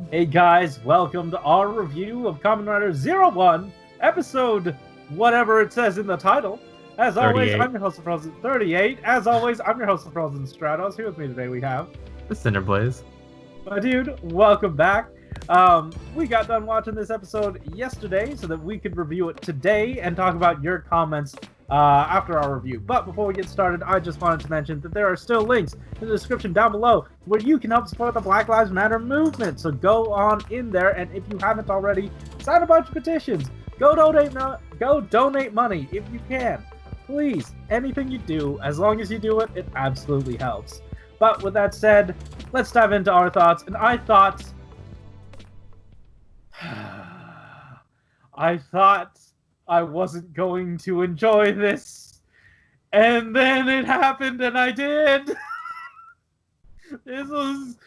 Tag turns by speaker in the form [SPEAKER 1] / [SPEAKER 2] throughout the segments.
[SPEAKER 1] Hey guys, welcome to our review of Kamen Rider 01, episode whatever it says in the title. As always,
[SPEAKER 2] 38.
[SPEAKER 1] I'm your host of Frozen 38. As always, I'm your host of Frozen Stratos. Here with me today we have
[SPEAKER 2] The Cinder Blaze.
[SPEAKER 1] my dude. Welcome back. We got done watching this episode yesterday so that we could review it today and talk about your comments after our review. But before we get started, I just wanted to mention that there are still links in the description down below where you can help support the Black Lives Matter movement. So go on in there, and if you haven't already, sign a bunch of petitions. Go donate money if you can. Please, anything you do, as long as you do it, it absolutely helps. But with that said, let's dive into our thoughts. And I thought I wasn't going to enjoy this. And then it happened and I did. This was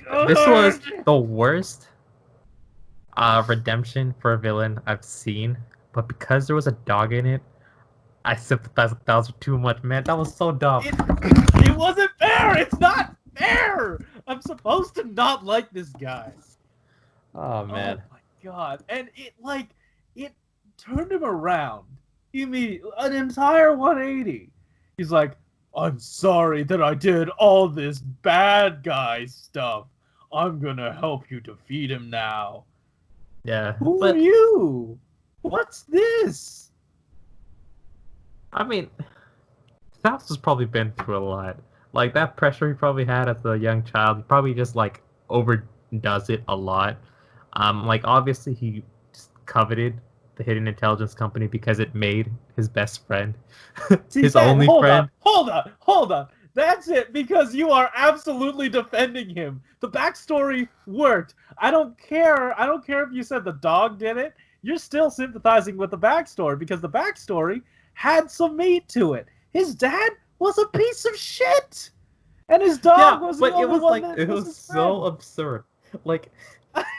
[SPEAKER 2] the worst redemption for a villain I've seen. But because there was a dog in it, I sympathized with that was too much, man. That was so dumb.
[SPEAKER 1] It wasn't fair. It's not fair. I'm supposed to not like this guy.
[SPEAKER 2] Oh, man.
[SPEAKER 1] Oh my god. And it turned him around immediately, an entire 180. He's like, I'm sorry that I did all this bad guy stuff. I'm gonna help you defeat him now.
[SPEAKER 2] Yeah.
[SPEAKER 1] Who are you? What's this?
[SPEAKER 2] I mean, Stratos has probably been through a lot. Like, that pressure he probably had as a young child, he probably just, like, overdoes it a lot. Like, obviously he just coveted the Hidden Intelligence Company because it made his best friend, his only friend.
[SPEAKER 1] Hold on. That's it, because you are absolutely defending him. The backstory worked. I don't care if you said the dog did it. You're still sympathizing with the backstory because the backstory had some meat to it. His dad was a piece of shit, and his dog was the only one that
[SPEAKER 2] it was so absurd. Like,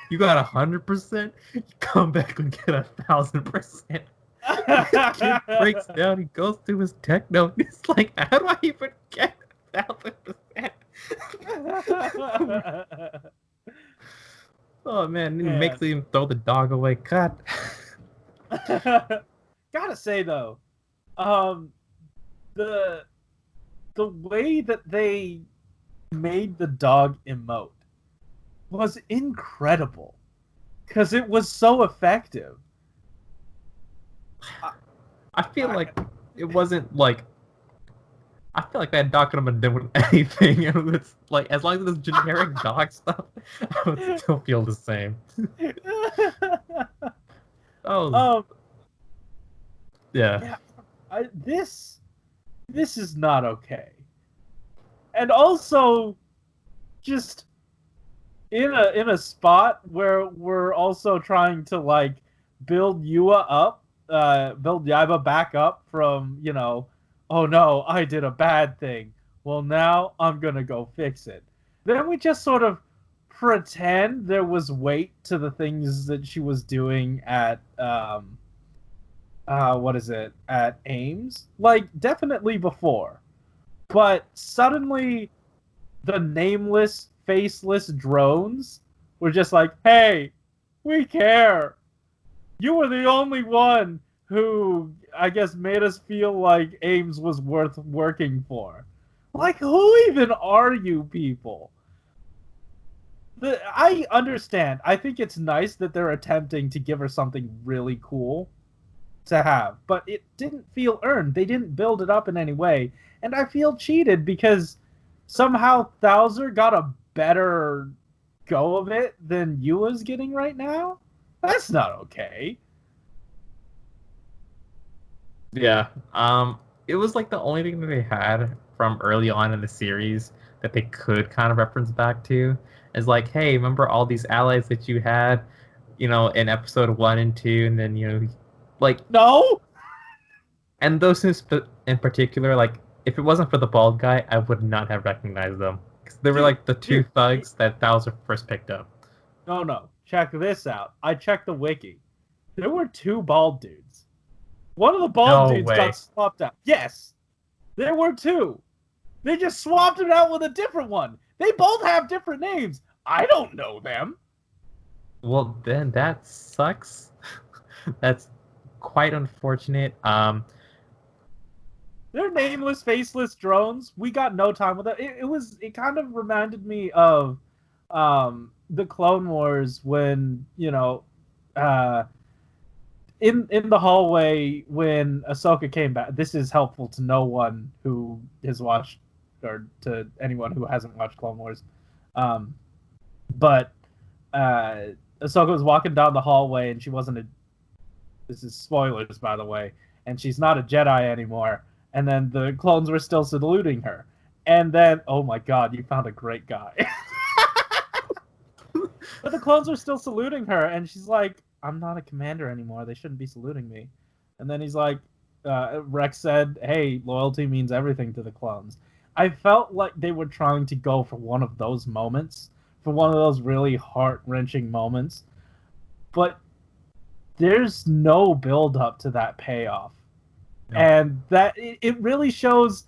[SPEAKER 2] you got 100%, you come back and get 1,000%. Kid breaks down, he goes through his techno, he's like, how do I even get 1,000%? Oh man, he makes him throw the dog away. God.
[SPEAKER 1] Gotta say though, the way that they made the dog emote was incredible because it was so effective.
[SPEAKER 2] I feel like it wasn't like. I feel like that dog could have been doing anything. It was like, as long as it was generic dog stuff, I would still feel the same. Oh. Yeah.
[SPEAKER 1] This is not okay. And also, just in a spot where we're also trying to like build Yua up, build Yaiba back up from, oh no, I did a bad thing. Well, now I'm gonna go fix it. Then we just sort of pretend there was weight to the things that she was doing at at Ames? Like, definitely before. But suddenly the nameless, faceless drones were just like, hey, we care. You were the only one who, I guess, made us feel like Ames was worth working for. Like, who even are you people? I understand. I think it's nice that they're attempting to give her something really cool to have, but it didn't feel earned. They didn't build it up in any way, and I feel cheated because somehow Thouser got a better go of it than Yua's getting right now. That's not okay.
[SPEAKER 2] Yeah. It was like the only thing that they had from early on in the series that they could kind of reference back to is like, hey, remember all these allies that you had, in episode 1 and 2, and then like,
[SPEAKER 1] no.
[SPEAKER 2] And those in particular, like, if it wasn't for the bald guy, I would not have recognized them. Because they were like the two thugs that Thouser first picked up.
[SPEAKER 1] No. Check this out. I checked the wiki. There were 2 bald dudes. One of the bald dudes got swapped out. Yes. There were 2. They just swapped it out with a different one. They both have different names. I don't know them.
[SPEAKER 2] Well, then that sucks. That's quite unfortunate.
[SPEAKER 1] They're nameless, faceless drones. We got no time with it. It kind of reminded me of the Clone Wars when, in the hallway when Ahsoka came back. This is helpful to no one who has watched, or to anyone who hasn't watched Clone Wars. But Ahsoka was walking down the hallway and she wasn't a. This is spoilers, by the way, and she's not a Jedi anymore. And then the clones were still saluting her. And then, oh my god, you found a great guy. But the clones were still saluting her, and she's like, I'm not a commander anymore. They shouldn't be saluting me. And then he's like, Rex said, hey, loyalty means everything to the clones. I felt like they were trying to go for one of those moments, for one of those really heart-wrenching moments. But there's no build-up to that payoff. No. And that it really shows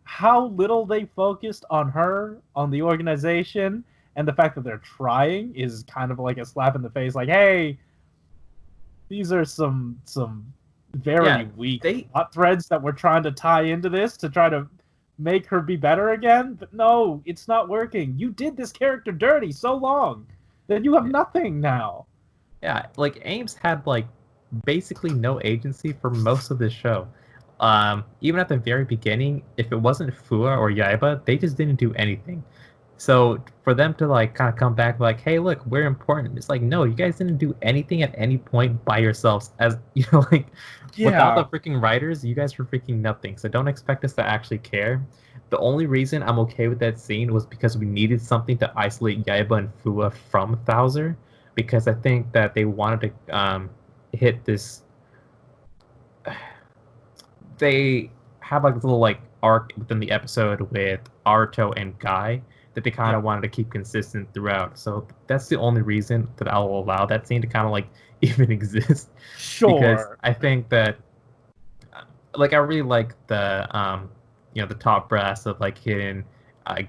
[SPEAKER 1] how little they focused on her, on the organization, and the fact that they're trying is kind of like a slap in the face. Like, hey, these are some very weak plot threads that we're trying to tie into this to try to make her be better again. But no, it's not working. You did this character dirty so long that you have nothing now.
[SPEAKER 2] Yeah, like Ames had like basically no agency for most of this show. Even at the very beginning, if it wasn't Fua or Yaiba, they just didn't do anything. So for them to like kind of come back like, hey, look, we're important. It's like, no, you guys didn't do anything at any point by yourselves. As you know, like without the freaking writers, you guys were freaking nothing. So don't expect us to actually care. The only reason I'm okay with that scene was because we needed something to isolate Yaiba and Fua from Thouser, because I think that they wanted to hit this. They have like this little like arc within the episode with Aruto and Guy that they kind of wanted to keep consistent throughout. So that's the only reason that I will allow that scene to kind of like even exist.
[SPEAKER 1] Sure.
[SPEAKER 2] Because I think that like I really like the the top brass of like hidden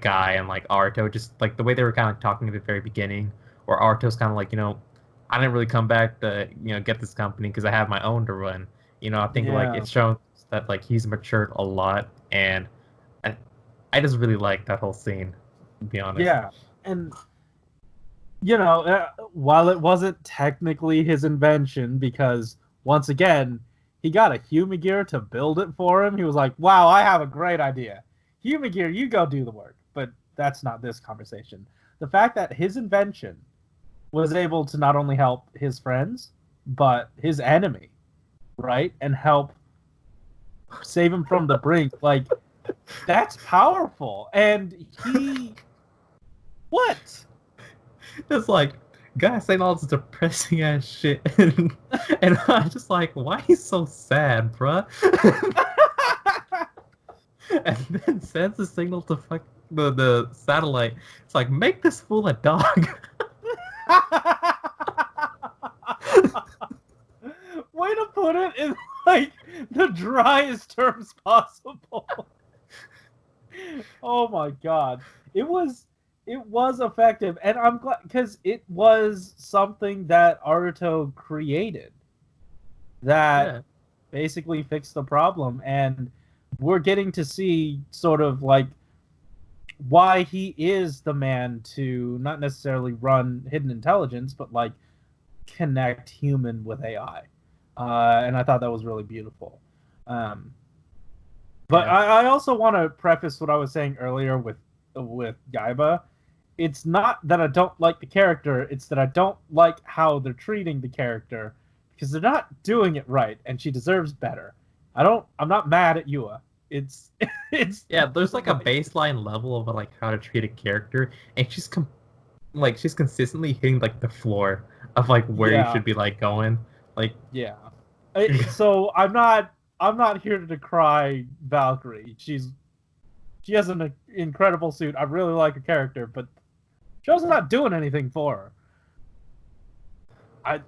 [SPEAKER 2] Guy and like Aruto, just like the way they were kind of talking at the very beginning, or Aruto's kind of like, I didn't really come back to get this company because I have my own to run. I think like it's shown that like he's matured a lot, and I just really like that whole scene, to be honest.
[SPEAKER 1] Yeah, and while it wasn't technically his invention, because once again he got a Humagear to build it for him. He was like, "Wow, I have a great idea. Humagear, you go do the work." But that's not this conversation. The fact that his invention was able to not only help his friends, but his enemy, right? And help save him from the brink. Like, that's powerful. And he... What?
[SPEAKER 2] It's like, guys saying all this depressing ass shit. And I'm just like, why are you so sad, bruh? And then sends a signal to fuck the satellite. It's like, make this fool a dog.
[SPEAKER 1] Way to put it in like the driest terms possible. Oh my god. It was effective, and I'm glad because it was something that Aruto created that basically fixed the problem, and we're getting to see sort of like why he is the man to not necessarily run hidden intelligence, but like connect human with AI. And I thought that was really beautiful. But I also want to preface what I was saying earlier with Gaiba. It's not that I don't like the character, it's that I don't like how they're treating the character, because they're not doing it right, and she deserves better. I'm not mad at Yua. It's
[SPEAKER 2] there's like a baseline level of like how to treat a character, and she's consistently hitting like the floor of like where you should be like going. Like
[SPEAKER 1] so I'm not here to decry Valkyrie. She has an incredible suit. I really like her character, but show's not doing anything for her.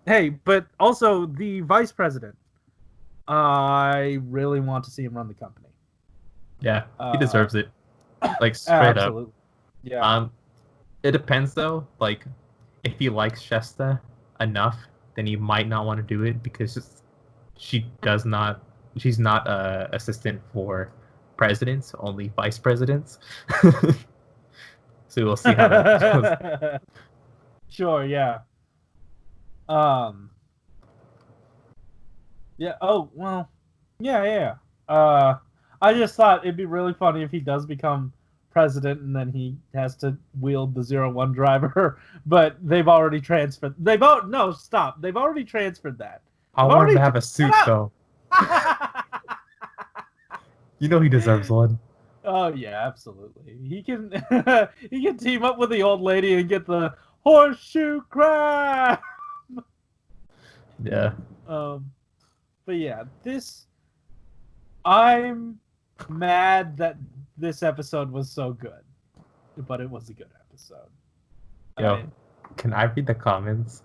[SPEAKER 1] Hey, but also the vice president. I really want to see him run the company.
[SPEAKER 2] Yeah, he deserves it. Like straight
[SPEAKER 1] absolutely.
[SPEAKER 2] up.
[SPEAKER 1] Yeah.
[SPEAKER 2] It depends though. Like, if he likes Shesta enough, then he might not want to do it because she does not. She's not a assistant for presidents, only vice presidents. So we'll see how that goes.
[SPEAKER 1] Sure, yeah. Um, yeah. Oh well. Yeah, yeah. I just thought it'd be really funny if he does become president and then he has to wield the 01 driver, but they've already transferred. No, stop. They've already transferred that.
[SPEAKER 2] I
[SPEAKER 1] They've
[SPEAKER 2] want him
[SPEAKER 1] already
[SPEAKER 2] to have a suit
[SPEAKER 1] shut
[SPEAKER 2] though.
[SPEAKER 1] up!
[SPEAKER 2] You know he deserves one.
[SPEAKER 1] Oh yeah, absolutely. He can he can team up with the old lady and get the horseshoe crab.
[SPEAKER 2] Yeah.
[SPEAKER 1] But yeah, I'm mad that this episode was so good, but it was a good episode.
[SPEAKER 2] Yo, can I read the comments?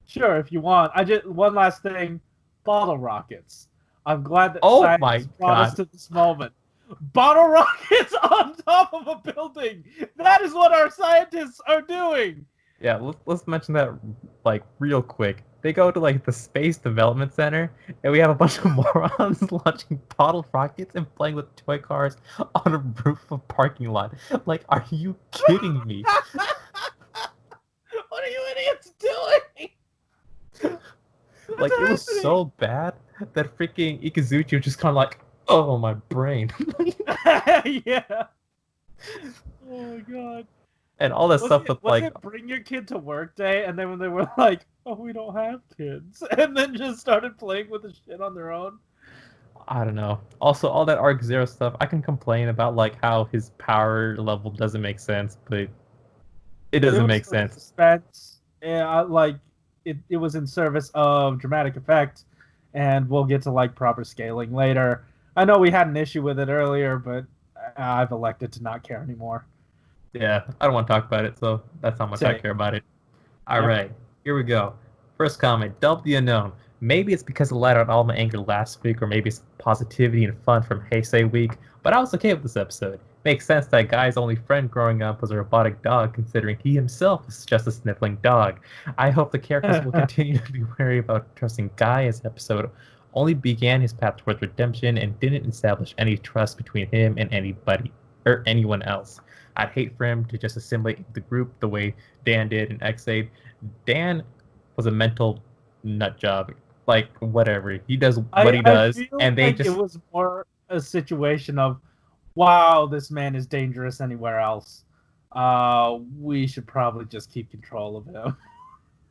[SPEAKER 1] Sure, if you want. I just one last thing, bottle rockets. I'm glad that
[SPEAKER 2] Oh
[SPEAKER 1] science
[SPEAKER 2] my
[SPEAKER 1] brought us
[SPEAKER 2] God.
[SPEAKER 1] to this moment. Bottle rockets on top of a building. That is what our scientists are doing.
[SPEAKER 2] Yeah, let's mention that like real quick. They go to like the Space Development Center, and we have a bunch of morons launching bottle rockets and playing with toy cars on a roof of a parking lot. Like, are you kidding me?
[SPEAKER 1] What are you idiots doing?
[SPEAKER 2] Like, it was so bad that freaking Ikazuchi was just kind of like, oh, my brain.
[SPEAKER 1] Yeah. Oh my God.
[SPEAKER 2] And all that stuff with
[SPEAKER 1] was
[SPEAKER 2] like,
[SPEAKER 1] it bring your kid to work day, and then when they were like, oh, we don't have kids, and then just started playing with the shit on their own?
[SPEAKER 2] I don't know. Also, all that Arc Zero stuff, I can complain about like how his power level doesn't make sense, but it doesn't make sense.
[SPEAKER 1] Suspense. Yeah, like it was in service of dramatic effect, and we'll get to like proper scaling later. I know we had an issue with it earlier, but I've elected to not care anymore.
[SPEAKER 2] Yeah, I don't want to talk about it, so that's how much I
[SPEAKER 1] Same.
[SPEAKER 2] care about it. All
[SPEAKER 1] Yep.
[SPEAKER 2] right, here we go. First comment, Delp the Unknown. Maybe it's because I let out all my anger last week, or maybe it's positivity and fun from Heisei Week, but I was okay with this episode. Makes sense that Guy's only friend growing up was a robotic dog, considering he himself is just a sniffling dog. I hope the characters will continue to be wary about trusting Guy, as episode only began his path towards redemption and didn't establish any trust between him and anybody or anyone else. I'd hate for him to just assimilate the group the way Dan did in X8. Dan was a mental nut job. Like, whatever. He does what he does, and they just...
[SPEAKER 1] It was more a situation of, wow, this man is dangerous anywhere else. We should probably just keep control of him.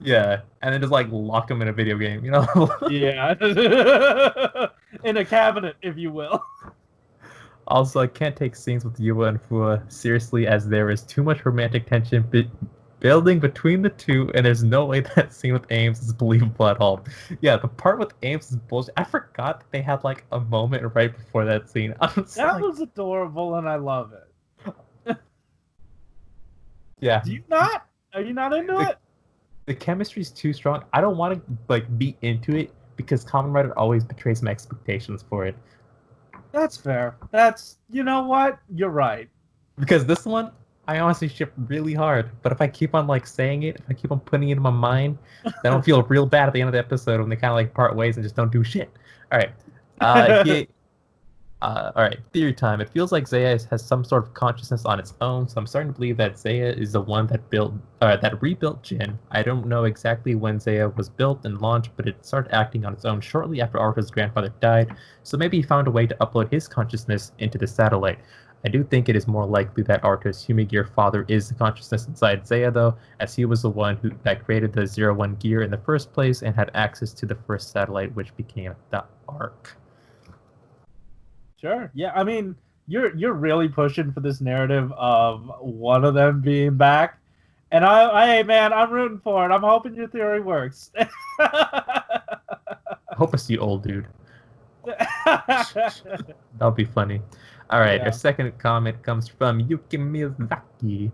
[SPEAKER 2] Yeah, and then just, like, lock him in a video game, you know?
[SPEAKER 1] Yeah. In a cabinet, if you will.
[SPEAKER 2] Also, I can't take scenes with Yua and Fua seriously, as there is too much romantic tension building between the two, and there's no way that scene with Ames is believable at all. Yeah, the part with Ames is bullshit. I forgot that they had like a moment right before that scene.
[SPEAKER 1] Was adorable, and I love it.
[SPEAKER 2] Yeah.
[SPEAKER 1] Do you not? Are you not into it?
[SPEAKER 2] The chemistry's too strong. I don't want to like be into it because Kamen Rider always betrays my expectations for it.
[SPEAKER 1] That's fair. You know what? You're right.
[SPEAKER 2] Because this one, I honestly ship really hard. But if I keep on like saying it, if I keep on putting it in my mind, then I'll feel real bad at the end of the episode when they kind of like part ways and just don't do shit. All right. All right, theory time. It feels like Zaya has some sort of consciousness on its own, so I'm starting to believe that Zaya is the one that rebuilt Jin. I don't know exactly when Zaya was built and launched, but it started acting on its own shortly after Arthur's grandfather died, so maybe he found a way to upload his consciousness into the satellite. I do think it is more likely that Arthur's Human Gear father is the consciousness inside Zaya, though, as he was the one that created the 01 gear in the first place and had access to the first satellite, which became the Ark.
[SPEAKER 1] Sure. Yeah, I mean, you're really pushing for this narrative of one of them being back, and hey man, I'm rooting for it. I'm hoping your theory works.
[SPEAKER 2] I hope it's the old dude. That'll be funny. All right, Our second comment comes from Yuki Miyazaki.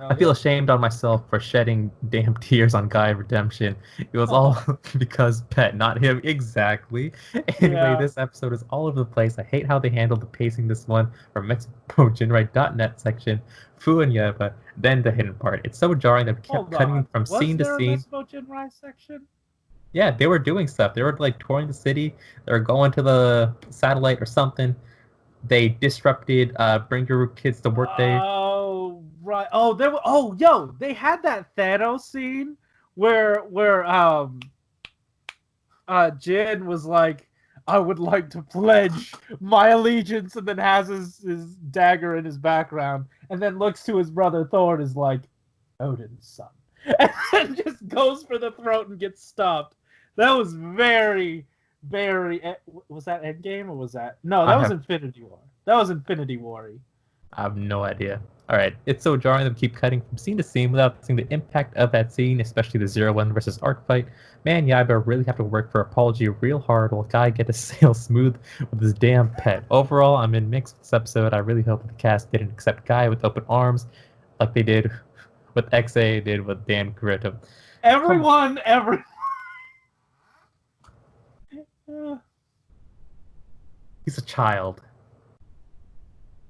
[SPEAKER 2] I feel ashamed on myself for shedding damn tears on Guy Redemption. It was all because Pet, not him. Exactly. Anyway,
[SPEAKER 1] Yeah.
[SPEAKER 2] this episode is all over the place. I hate how they handled the pacing this one from MexicoGenRide.net section, Fu and Yeba, then the hidden part. It's so jarring that we kept
[SPEAKER 1] Hold
[SPEAKER 2] cutting
[SPEAKER 1] on.
[SPEAKER 2] from
[SPEAKER 1] Was
[SPEAKER 2] scene to
[SPEAKER 1] there a
[SPEAKER 2] scene.
[SPEAKER 1] Mexico Jinrai section?
[SPEAKER 2] Yeah, they were doing stuff. They were like touring the city. They were going to the satellite or something. They disrupted Bring Your Kids to Work Day.
[SPEAKER 1] Oh right. Oh, there. Yo, they had that Thanos scene where Jin was like, "I would like to pledge my allegiance," and then has his dagger in his background, and then looks to his brother Thor and is like, "Odin's son," and then just goes for the throat and gets stopped. That was very. Was that Endgame or was that? No, that was Infinity War. That was Infinity War.
[SPEAKER 2] I have no idea. Alright, it's so jarring that we keep cutting from scene to scene without seeing the impact of that scene, especially the 0-1 versus Arc fight. Man, Yaiba really have to work for Apology real hard while Guy get to sail smooth with his damn pet. Overall, I'm in mixed with this episode. I really hope that the cast didn't accept Guy with open arms like they did with XA, did with Dan Grito.
[SPEAKER 1] Everyone.
[SPEAKER 2] He's a child.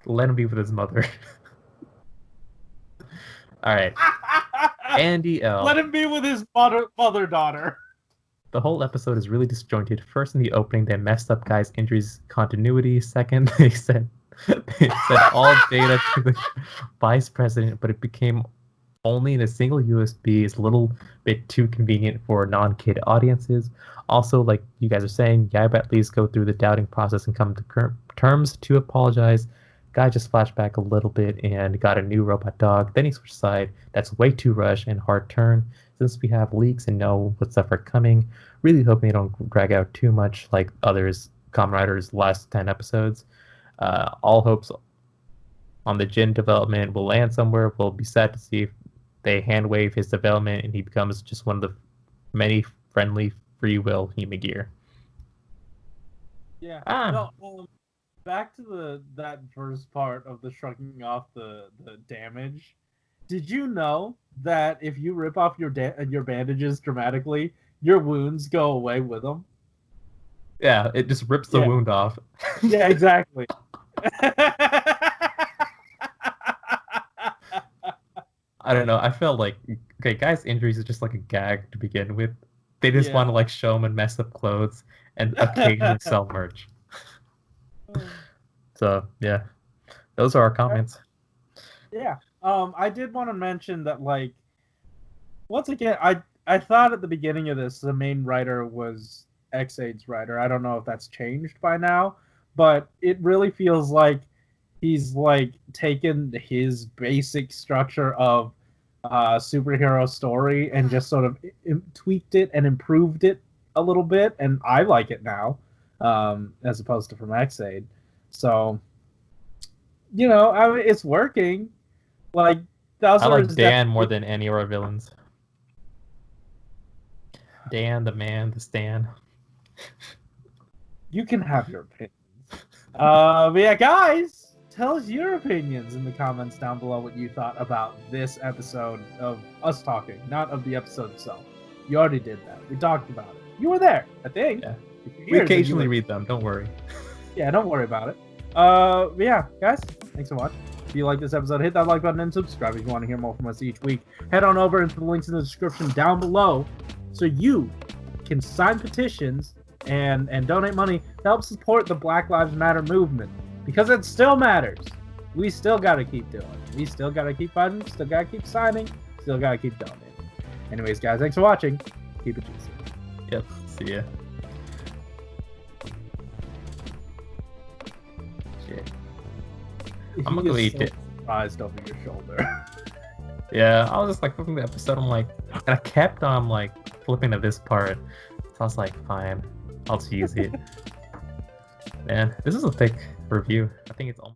[SPEAKER 2] Let him be with his mother. Alright. Andy L.
[SPEAKER 1] Let him be with his mother-daughter.
[SPEAKER 2] The whole episode is really disjointed. First, in the opening, they messed up Guy's injuries continuity. Second, they sent all data to the vice president, but it became only in a single USB. Is a little bit too convenient for non-kid audiences. Also, like you guys are saying, Yaiba at least go through the doubting process and come to terms to apologize. Guy just flashed back a little bit and got a new robot dog. Then he switched side. That's way too rushed and hard turn. Since we have leaks and know what stuff are coming, really hoping they don't drag out too much like others, Kamen Rider's last 10 episodes. All hopes on the Jin development will land somewhere. We'll be sad to see if they hand wave his development and he becomes just one of the many friendly free will human gear.
[SPEAKER 1] Yeah. No, back to that first part of the shrugging off the damage. Did you know that if you rip off your bandages dramatically, your wounds go away with them?
[SPEAKER 2] Yeah, it just rips the wound off.
[SPEAKER 1] Yeah, exactly.
[SPEAKER 2] I don't know. I felt like, okay, Guy's injuries is just like a gag to begin with. They just want to like show him in messed up clothes and occasionally sell merch. So yeah, those are our comments.
[SPEAKER 1] Yeah. I did want to mention that, like, once again, I thought at the beginning of this the main writer was X8's writer. I don't know if that's changed by now, but it really feels like he's like taken his basic structure of superhero story and just sort of tweaked it and improved it a little bit, and I like it now, as opposed to from X8. So, you know, I mean, it's working. Like,
[SPEAKER 2] I like Dan more than any of our villains. Dan, the man, the Stan.
[SPEAKER 1] You can have your opinions. But yeah, guys, tell us your opinions in the comments down below what you thought about this episode of us talking, not of the episode itself. You already did that. We talked about it. You were there, I think.
[SPEAKER 2] Yeah. We occasionally read them, don't worry.
[SPEAKER 1] Yeah, don't worry about it. But yeah, guys, thanks so much. If you like this episode, hit that like button and subscribe if you want to hear more from us each week. Head on over into the links in the description down below so you can sign petitions and donate money to help support the Black Lives Matter movement. Because it still matters. We still got to keep doing it. We still got to keep fighting. Still got to keep signing. Still got to keep donating. Anyways, guys, thanks for watching. Keep it juicy.
[SPEAKER 2] Yep, see ya. Shit. I'm gonna eat it.
[SPEAKER 1] Surprised over your shoulder.
[SPEAKER 2] Yeah, I was just like flipping the episode. I'm like, and I kept on like flipping to this part. So I was like, fine, I'll just use it. Man, this is a thick review. I think it's almost.